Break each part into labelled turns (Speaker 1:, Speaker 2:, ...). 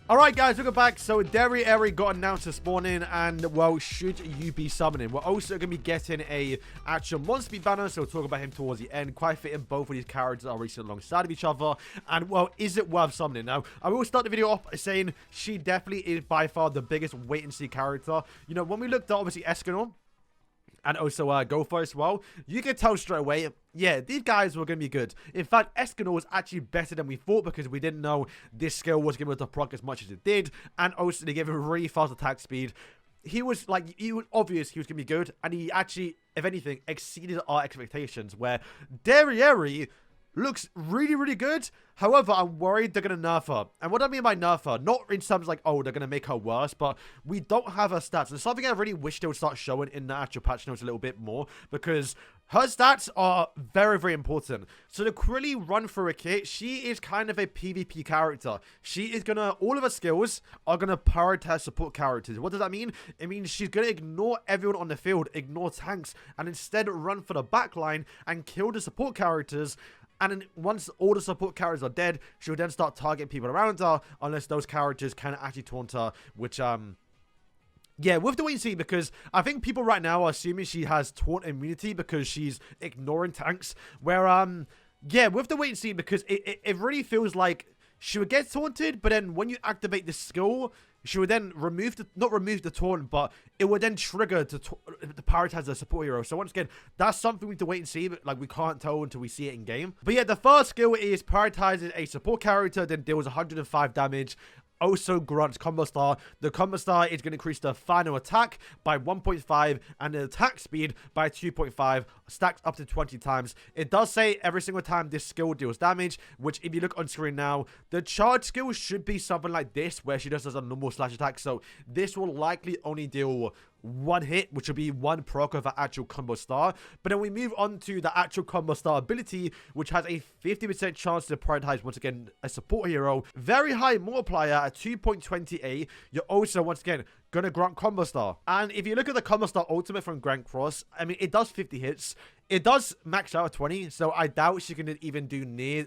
Speaker 1: Alright guys, welcome back. So Derieri got announced this morning, and well, should you be summoning? We're also going to be getting a actual Monspeet banner, so we'll talk about him towards the end. Quite fitting, both of these characters are recently alongside of each other, and well, is it worth summoning? Now, I will start the video off by saying she definitely is by far the biggest wait-and-see character. You know, when we looked at obviously Escanor, and also Gopher as well, you can tell straight away, yeah, these guys were going to be good. In fact, Escanor was actually better than we thought because we didn't know this skill was going to proc as much as it did. And also, they gave him really fast attack speed. He was obvious he was going to be good. And he actually, if anything, exceeded our expectations. Where Derieri looks really, really good. However, I'm worried they're going to nerf her. And what I mean by nerf her, not in terms like, oh, they're going to make her worse, but we don't have her stats. And something I really wish they would start showing in the actual patch notes a little bit more, because her stats are very, very important. So to quickly run through a kit, she is kind of a PvP character. She is going to, all of her skills are going to prioritize support characters. What does that mean? It means she's going to ignore everyone on the field, ignore tanks, and instead run for the backline and kill the support characters. And then once all the support characters are dead, she'll then start targeting people around her, unless those characters can actually taunt her, which, yeah, with the wait and see, because I think people right now are assuming she has taunt immunity because she's ignoring tanks, where, yeah, with the wait and see, because it really feels like she would get taunted, but then when you activate the skill, she would then not remove the taunt, but it would then trigger to prioritize the support hero. So once again, that's something we have to wait and see, but like we can't tell until we see it in game. But yeah, the first skill is prioritizing a support character, then deals 105 damage. Also grants combo star. The combo star is going to increase the final attack by 1.5 and the attack speed by 2.5, stacked up to 20 times. It does say every single time this skill deals damage, which if you look on screen now, the charge skill should be something like this, where she just does a normal slash attack. So this will likely only deal one hit, which will be one proc of the actual combo star. But then we move on to the actual combo star ability, which has a 50% chance to prioritize once again a support hero. Very high multiplier at 2.28. You're also once again gonna grant combo star. And if you look at the combo star ultimate from Grand Cross, I mean, it does 50 hits. It does max out at 20, so I doubt she can even do near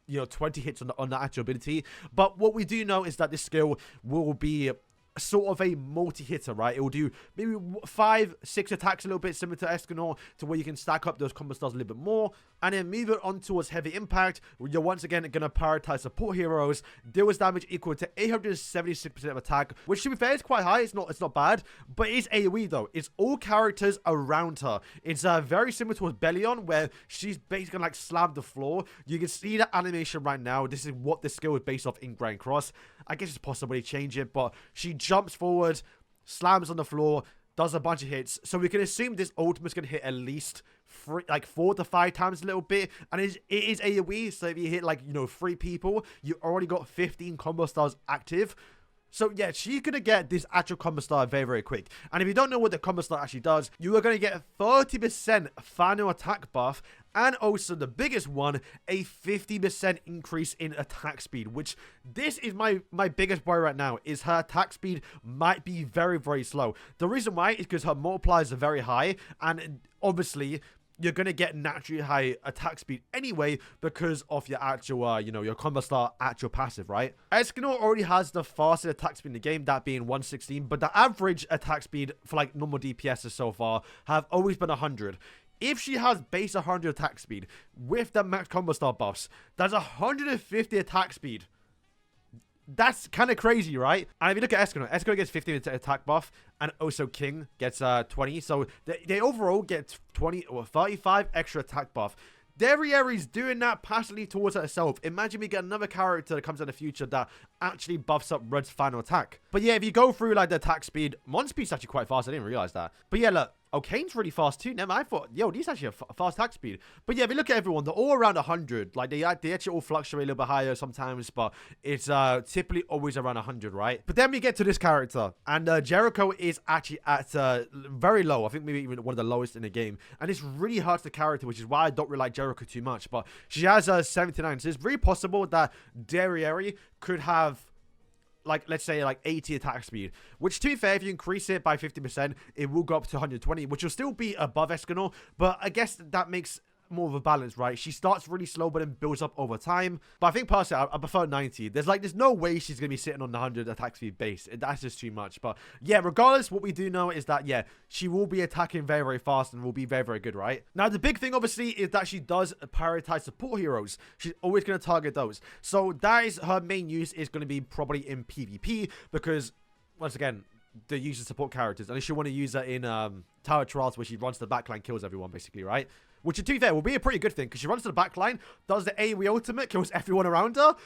Speaker 1: 20 hits on the actual ability. But what we do know is that this skill will be sort of a multi-hitter, right? It will do maybe 5-6 attacks, a little bit similar to Escanor, to where you can stack up those combo stars a little bit more, and then move it on towards heavy impact, where you're once again going to prioritize support heroes, deals damage equal to 876% of attack, which to be fair is quite high. It's not bad, but it's AoE though. It's all characters around her. It's very similar to Bellion, where she's basically like slammed the floor. You can see the animation right now. This is what the skill is based off in Grand Cross. I guess it's possible to change it, but she jumps forward, slams on the floor, does a bunch of hits. So we can assume this ultimate's going to hit at least 4 to 5 times a little bit. And it is AoE, so if you hit 3 people, you already got 15 combo stars active. So yeah, she's going to get this actual combo star very, very quick. And if you don't know what the combo star actually does, you are going to get a 30% final attack buff, and also the biggest one, a 50% increase in attack speed, which this is my biggest worry right now, is her attack speed might be very, very slow. The reason why is because her multipliers are very high, and obviously you're going to get naturally high attack speed anyway because of your actual, your combo star actual passive, right? Escanor already has the fastest attack speed in the game, that being 116, but the average attack speed for normal DPSs so far have always been 100. If she has base 100 attack speed with the max combo star buffs, that's 150 attack speed. That's kind of crazy, right? And if you look at Escanor gets 15 attack buff, and also King gets 20. So they overall get 20 or 35 extra attack buff. Derieri's doing that passively towards herself. Imagine we get another character that comes in the future that actually buffs up Red's final attack. But yeah, if you go through the attack speed, Monspeet's actually quite fast. I didn't realize that. But yeah, look. Oh, Kane's really fast too. Never mind. I thought, yo, these actually a fast attack speed. But yeah, if you look at everyone, they're all around 100. They actually all fluctuate a little bit higher sometimes, but it's typically always around 100, right? But then we get to this character, and Jericho is actually at very low. I think maybe even one of the lowest in the game. And this really hurts the character, which is why I don't really like Jericho too much. But she has 79. So it's very possible that Derieri could have let's say 80 attack speed, which to be fair, if you increase it by 50%, it will go up to 120, which will still be above Escanor, but I guess that makes more of a balance, right? She starts really slow, but then builds up over time. But I think personally, I prefer 90. There's no way she's going to be sitting on the 100 attack speed base. That's just too much. But yeah, regardless, what we do know is that, yeah, she will be attacking very, very fast and will be very, very good, right? Now, the big thing, obviously, is that she does prioritize support heroes. She's always going to target those. So that is her main use, is going to be probably in PvP, because, once again, the use of support characters, unless you want to use her in Tower Trials, where she runs to the backline, kills everyone, basically, right? Which, to be fair, will be a pretty good thing, because she runs to the backline, does the AoE ultimate, kills everyone around her.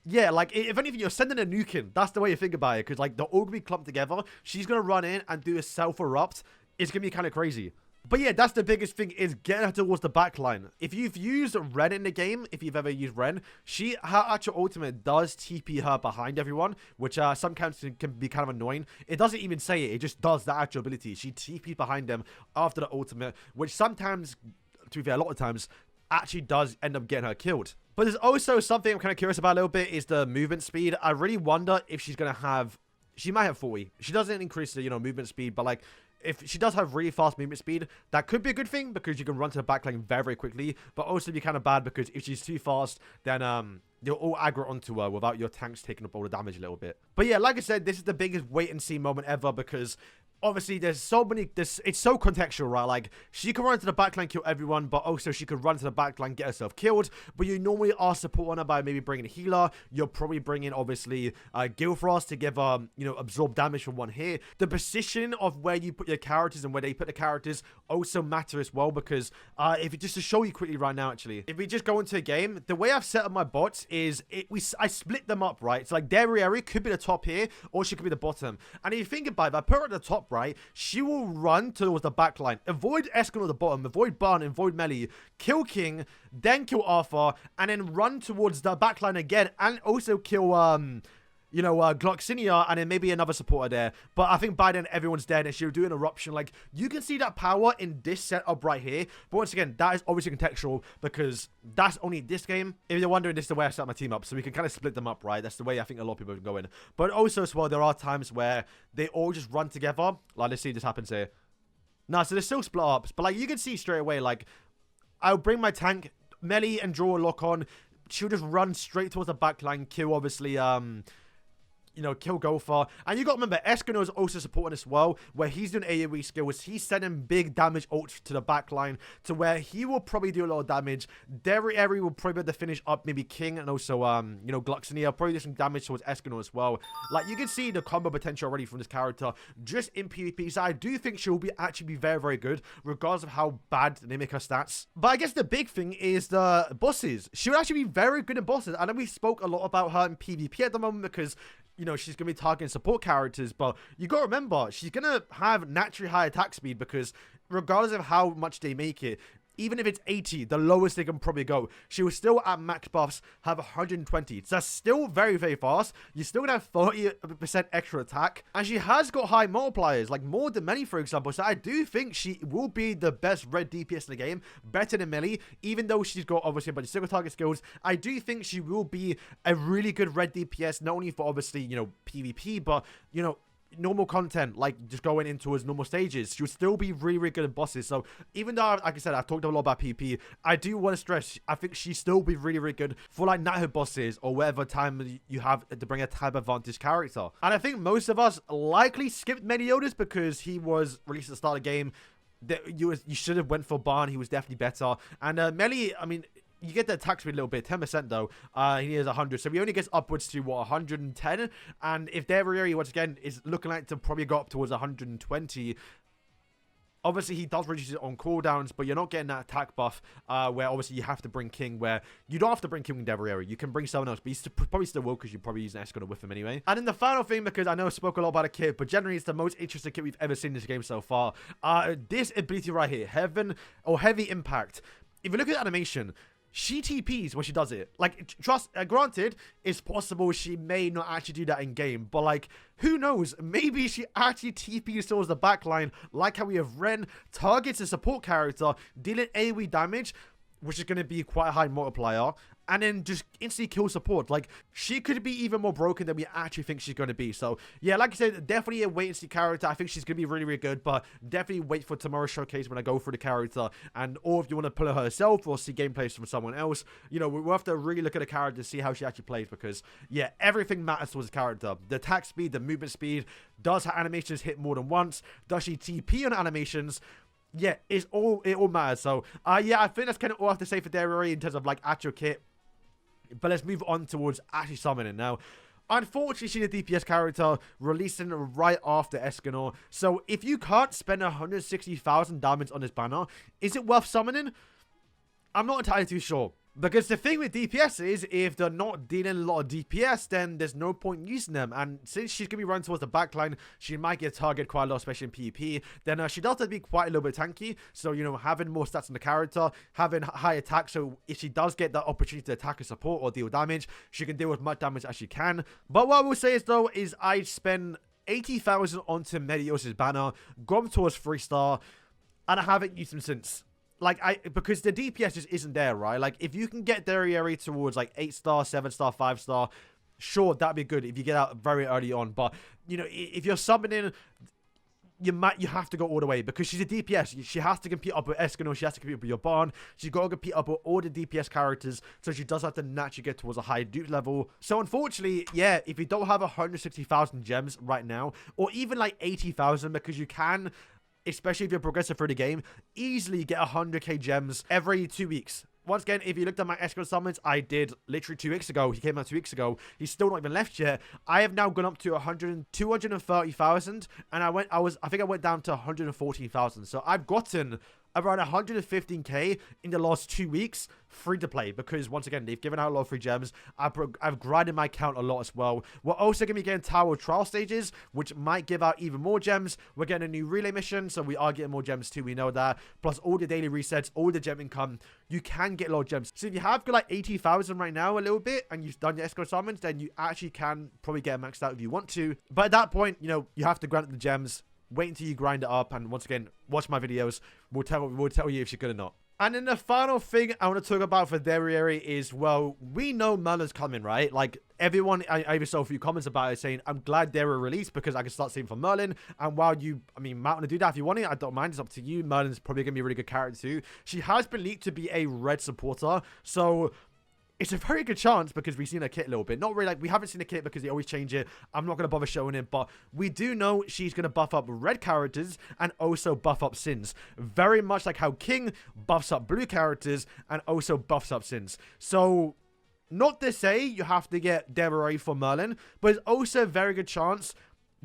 Speaker 1: Yeah, like, if anything, you're sending a nuke in. That's the way you think about it, because, like, they're all going to be clumped together. She's going to run in and do a self-erupt. It's going to be kind of crazy. But yeah, that's the biggest thing, is getting her towards the backline. If you've used Ren in the game, if you've ever used Ren, her actual ultimate does TP her behind everyone, which sometimes can be kind of annoying. It doesn't even say it, it just does that actual ability. She TPs behind them after the ultimate, which sometimes, to be fair, a lot of times, actually does end up getting her killed. But there's also something I'm kind of curious about a little bit, is the movement speed. I really wonder if she's going to have... She might have 40. She doesn't increase the, movement speed, but, like, if she does have really fast movement speed, that could be a good thing, because you can run to the backline very, very quickly, but also be kind of bad, because if she's too fast, then you'll all aggro onto her without your tanks taking up all the damage a little bit. But yeah, like I said, this is the biggest wait and see moment ever, because obviously there's so many, it's so contextual, right? Like, she can run to the backline, kill everyone, but also she could run to the backline, get herself killed. But you normally are supporting her by maybe bringing a healer. You're probably bringing, obviously, Gilfrost to give her, absorb damage from one hit. The position of where you put your characters and where they put the characters also matter as well, because if it just to show you quickly right now, actually, if we just go into a game, the way I've set up my bots is I split them up, right? So like Derieri could be the top here, or she could be the bottom. And if you think about it, if I put her at the top, right, she will run towards the backline, avoid Escalon at the bottom, avoid Barn, avoid Melee, kill King, then kill Arthur, and then run towards the backline again, and also kill Gloxinia, and then maybe another supporter there. But I think by then everyone's dead, and she'll do an eruption. Like, you can see that power in this setup right here. But once again, that is obviously contextual, because that's only this game. If you're wondering, this is the way I set my team up, so we can kind of split them up, right? That's the way I think a lot of people are going. But also as well, there are times where they all just run together. Like, let's see if this happens here. No, so they're still split up, but like, you can see straight away, like, I'll bring my tank, melee, and draw a lock on. She'll just run straight towards the backline, kill, obviously, kill Gopher. And you got to remember, Escano is also supporting as well, where he's doing AoE skills. He's sending big damage ults to the backline, to where he will probably do a lot of damage. Derieri will probably be able to finish up maybe King, and also, Gloxinia. Probably do some damage towards Escano as well. Like, you can see the combo potential already from this character, just in PvP. So I do think she'll actually be very, very good, regardless of how bad they make her stats. But I guess the big thing is the bosses. She would actually be very good in bosses. I know we spoke a lot about her in PvP at the moment, because she's going to be targeting support characters, but you got to remember, she's going to have naturally high attack speed, because regardless of how much they make it, even if it's 80, the lowest they can probably go, she will still, at max buffs, have 120. So that's still very, very fast. You're still going to have 30% extra attack. And she has got high multipliers, like more than Melee, for example. So I do think she will be the best red DPS in the game, better than Melee, even though she's got, obviously, a bunch of single target skills. I do think she will be a really good red DPS, not only for, obviously, PvP, but, normal content, like just going into his normal stages. She would still be really, really good at bosses. So even though, like I said, I've talked a lot about PvP, I do want to stress, I think she still be really, really good for like knighthood bosses, or whatever time you have to bring a type advantage character. And I think most of us likely skipped Meliodas, because he was released at the start of the game. You should have went for Barn. He was definitely better. And Melee, I mean, you get the attack speed a little bit, 10% though. He is 100, so he only gets upwards to, what, 110? And if Derieri, once again, is looking like to probably go up towards 120, obviously he does reduce it on cooldowns, but you're not getting that attack buff, where obviously you have to bring King, where you don't have to bring King with Derieri. You can bring someone else, but you probably still will, because you're probably using Escort with him anyway. And then the final thing, because I know I spoke a lot about a kit, but generally it's the most interesting kit we've ever seen in this game so far. This ability right here, Heavy Impact. If you look at the animation, she TPs when she does it. Like, granted, it's possible she may not actually do that in game, but like, who knows? Maybe she actually TPs towards the backline, like how we have Ren, targets a support character, dealing AoE damage, which is going to be quite a high multiplier, and then just instantly kill support. Like, she could be even more broken than we actually think she's going to be. So, yeah, like I said, definitely a wait-and-see character. I think she's going to be really, really good, but definitely wait for tomorrow's showcase when I go through the character. And or if you want to pull her herself or see gameplays from someone else, you know, we'll have to really look at the character to see how she actually plays, because, yeah, everything matters towards the character. The attack speed, the movement speed, does her animations hit more than once? Does she TP on animations? Yeah, it all matters. So, yeah, I think that's kind of all I have to say for Derieri in terms of, like, actual kit. But let's move on towards actually summoning now. Unfortunately, she's a DPS character, releasing right after Escanor. So, if you can't spend 160,000 diamonds on this banner, is it worth summoning? I'm not entirely too sure. Because the thing with DPS is, if they're not dealing a lot of DPS, then there's no point using them. And since she's going to be running towards the backline, she might get targeted quite a lot, especially in PvP. Then she does have to be quite a little bit tanky. So, you know, having more stats on the character, having high attack. So, if she does get that opportunity to attack a support or deal damage, she can deal with much damage as she can. But what I will say is, though, is I spend 80,000 onto Medios' banner, gone towards 3-star, and I haven't used them since. Like, because the DPS just isn't there, right? Like, if you can get Derieri towards, like, 8-star, 7-star, 5-star, sure, that'd be good if you get out very early on. But, you know, if you're summoning, you have to go all the way, because she's a DPS. She has to compete up with Escanor. She has to compete up with your Barn. She's got to compete up with all the DPS characters, so she does have to naturally get towards a high dupe level. So, unfortunately, yeah, if you don't have 160,000 gems right now, or even, like, 80,000, because you can, especially if you're progressive through the game, easily get 100k gems every 2 weeks. Once again, if you looked at my Escanor summons, I did literally 2 weeks ago. He came out 2 weeks ago. He's still not even left yet. I have now gone up to 230,000, and I think I went down to 114,000. So I've gotten around 115k in the last 2 weeks free to play, because once again, they've given out a lot of free gems. I've grinded my account a lot as well. We're also going to be getting Tower Trial stages, which might give out even more gems. We're getting a new relay mission, so we are getting more gems too, we know that. Plus all the daily resets, all the gem income, you can get a lot of gems. So if you have got like 80,000 right now, a little bit, and you've done your Escanor summons, then you actually can probably get maxed out if you want to. But at that point, you know, you have to grant the gems. Wait until you grind it up, and once again, watch my videos. We'll tell you if she's good or not. And then the final thing I want to talk about for Derieri is, well, we know Merlin's coming, right? Like, everyone, I even saw a few comments about it saying, I'm glad Derieri released because I can start seeing from Merlin. And while you, I mean, might want to do that if you want it, I don't mind. It's up to you. Merlin's probably going to be a really good character too. She has been leaked to be a red supporter, so it's a very good chance, because we've seen her kit a little bit. Not really, like, we haven't seen the kit because they always change it. I'm not going to bother showing it, but we do know she's going to buff up red characters and also buff up sins. Very much like how King buffs up blue characters and also buffs up sins. So, not to say you have to get Derieri for Merlin, but it's also a very good chance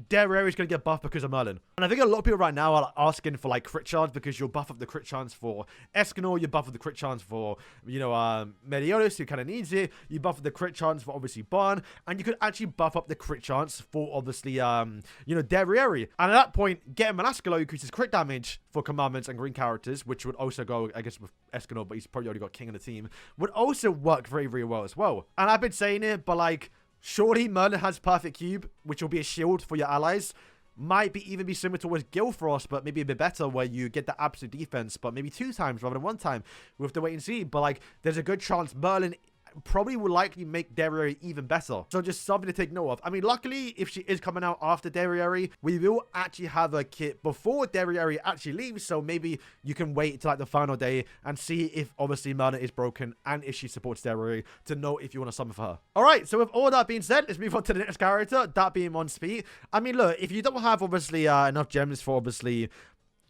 Speaker 1: Derieri is going to get buffed because of Merlin. And I think a lot of people right now are asking for, like, crit chance, because you'll buff up the crit chance for Escanor, you buff up the crit chance for, you know, Meliodas, who kind of needs it, you buff up the crit chance for, obviously, Barn, and you could actually buff up the crit chance for, obviously, you know, Derieri. And at that point, getting Melascalo increases crit damage for commandments and green characters, which would also go, I guess, with Escanor, but he's probably already got King in the team, would also work very, very well as well. And I've been saying it, but, like, surely Merlin has Perfect Cube, which will be a shield for your allies. Might even be similar to with Gilfrost, but maybe a bit better, where you get the absolute defense, but maybe 2 times rather than 1 time. We'll have to wait and see. But, like, there's a good chance Merlin probably will likely make Derieri even better. So just something to take note of. I mean, luckily, if she is coming out after Derieri, we will actually have a kit before Derieri actually leaves. So maybe you can wait till like the final day and see if obviously Merlin is broken and if she supports Derieri, to know if you want to summon for her. All right, so with all that being said, let's move on to the next character, that being Monspeet. I mean, look, if you don't have obviously enough gems for obviously,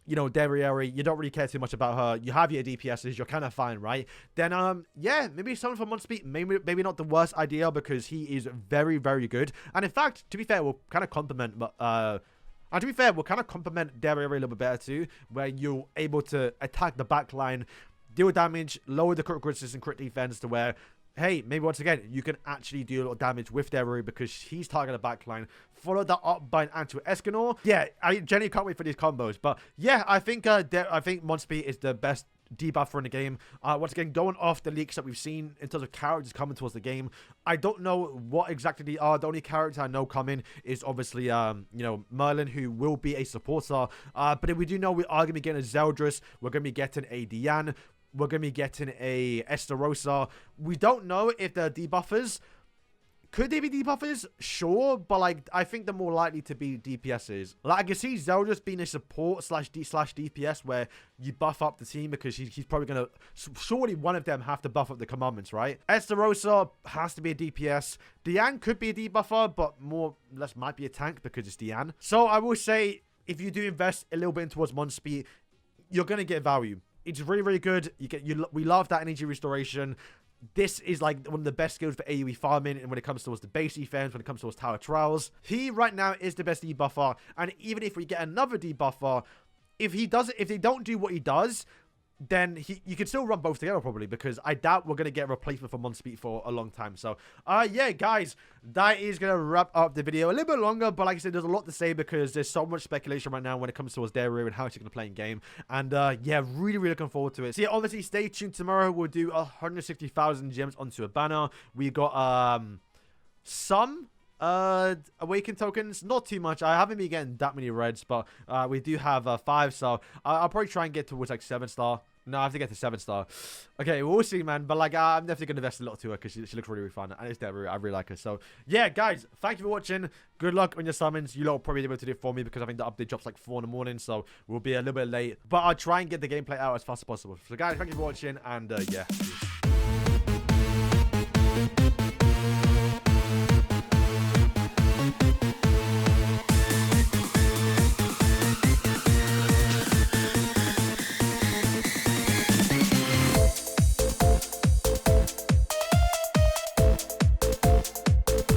Speaker 1: you know, Derieri, you don't really care too much about her, you have your DPSs, you're kind of fine, right? Then, yeah, maybe someone for Monspeet, maybe not the worst idea, because he is very, very good. And in fact, to be fair, we'll kind of complement, Derieri a little bit better too, where you're able to attack the backline, deal damage, lower the critical resistance and crit defense, to where, hey, maybe once again, you can actually do a lot of damage with Derieri because he's targeting the backline. Follow that up by an anti Escanor. Yeah, I genuinely can't wait for these combos. But yeah, I think Monspeet is the best debuffer in the game. Once again, going off the leaks that we've seen in terms of characters coming towards the game, I don't know what exactly they are. The only character I know coming is obviously, you know, Merlin, who will be a supporter. But we do know we are going to be getting a Zeldris. We're going to be getting a Diane. we're going to be getting a Estarossa. We don't know if they're debuffers. Could they be debuffers? Sure, but like I think they're more likely to be DPSs. Like I can see Zelda's being a support slash DPS where you buff up the team because he's probably gonna surely one of them have to buff up the commandments, right? Estarossa has to be a DPS. Diane could be a debuffer, but more or less might be a tank because it's Diane. So I will say if you do invest a little bit towards Monspeet, you're gonna get value. It's really, really good. We love that energy restoration. This is like one of the best skills for AoE farming, and when it comes towards the base defense, when it comes towards tower trials, he right now is the best debuffer. And even if we get another debuffer, if they don't do what he does, then you can still run both together probably, because I doubt we're going to get a replacement for Monspeet for a long time. So, yeah, guys, that is going to wrap up the video. A little bit longer, but like I said, there's a lot to say because there's so much speculation right now when it comes towards Derieri and how he's going to play in game. And, yeah, really, really looking forward to it. So, yeah, obviously, stay tuned. Tomorrow, we'll do 160,000 gems onto a banner. We got, some awakened tokens, not too much. I haven't been getting that many reds, but we do have 5, so I'll probably try and get towards like 7-star. No, I have to get to 7-star. Okay, we'll see, man. But like, I'm definitely gonna invest a lot to her because she looks really, really fun, and it's there. I really like her. So yeah, guys, thank you for watching. Good luck on your summons. You lot will probably be able to do it for me because I think the update drops like 4 in the morning, so we'll be a little bit late. But I'll try and get the gameplay out as fast as possible. So guys, thank you for watching, and yeah. Peace.